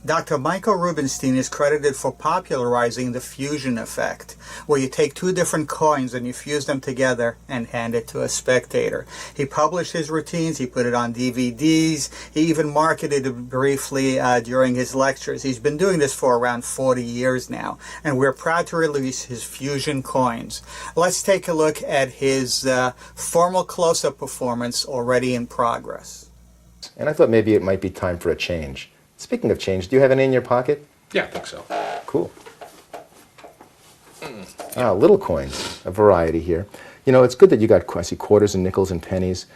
Dr. Michael Rubinstein is credited for popularizing the fusion effect, where you take two different coins and you fuse them together and hand it to a spectator. He published his routines, he put it on DVDs, he even marketed it briefly during his lectures. He's been doing this for around 40 years now, and we're proud to release his fusion coins. Let's take a look at his formal close-up performance already in progress. And I thought maybe it might be time for a change. Speaking of change, do you have any in your pocket? Yeah, I think so. Cool. Little coins, a variety here. You know, it's good that you got, I see quarters and nickels and pennies.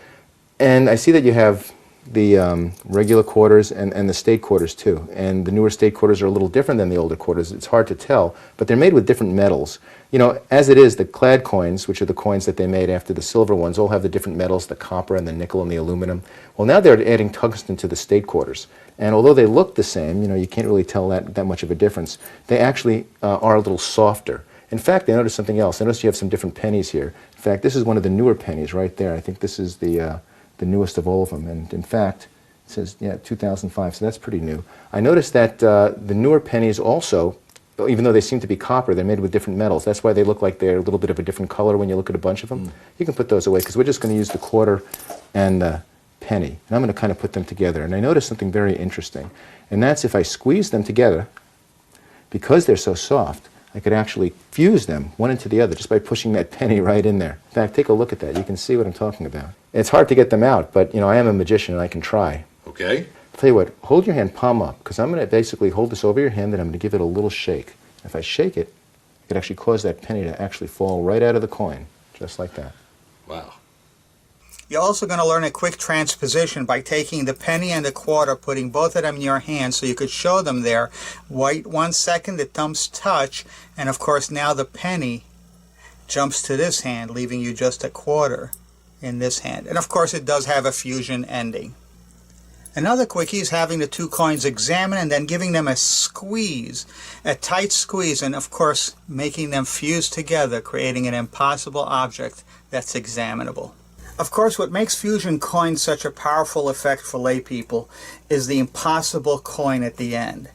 And I see that you have the regular quarters and the state quarters too. And the newer state quarters are a little different than the older quarters. It's hard to tell, but they're made with different metals. You know, as it is, the clad coins, which are the coins that they made after the silver ones, all have the different metals, the copper and the nickel and the aluminum. Well, now they're adding tungsten to the state quarters. And although they look the same, you know, you can't really tell that much of a difference, they actually are a little softer. In fact, I noticed something else. I noticed you have some different pennies here. In fact, this is one of the newer pennies right there. I think this is the newest of all of them. And in fact, it says, yeah, 2005, so that's pretty new. I noticed that the newer pennies also, even though they seem to be copper, they're made with different metals. That's why they look like they're a little bit of a different color when you look at a bunch of them. You can put those away because we're just going to use the quarter and the penny. And I'm going to kind of put them together. And I noticed something very interesting. And that's if I squeeze them together, because they're so soft, I could actually fuse them one into the other just by pushing that penny right in there. In fact, take a look at that. You can see what I'm talking about. It's hard to get them out, but you know, I am a magician and I can try. Okay. I'll tell you what, hold your hand palm up, because I'm going to basically hold this over your hand and I'm going to give it a little shake. If I shake it, it could actually cause that penny to actually fall right out of the coin, just like that. Wow. You're also going to learn a quick transposition by taking the penny and the quarter, putting both of them in your hand so you could show them there. Wait 1 second, the thumbs touch, and of course now the penny jumps to this hand, leaving you just a quarter in this hand. And of course it does have a fusion ending. Another quickie is having the two coins examined and then giving them a squeeze, a tight squeeze, and of course making them fuse together, creating an impossible object that's examinable. Of course, what makes fusion coins such a powerful effect for lay people is the impossible coin at the end.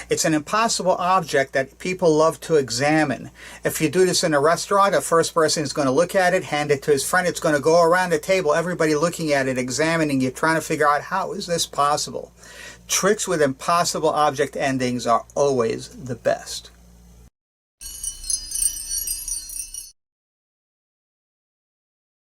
It's an impossible object that people love to examine. If you do this in a restaurant, the first person is going to look at it, hand it to his friend. It's going to go around the table, everybody looking at it, examining it, trying to figure out how is this possible. Tricks with impossible object endings are always the best.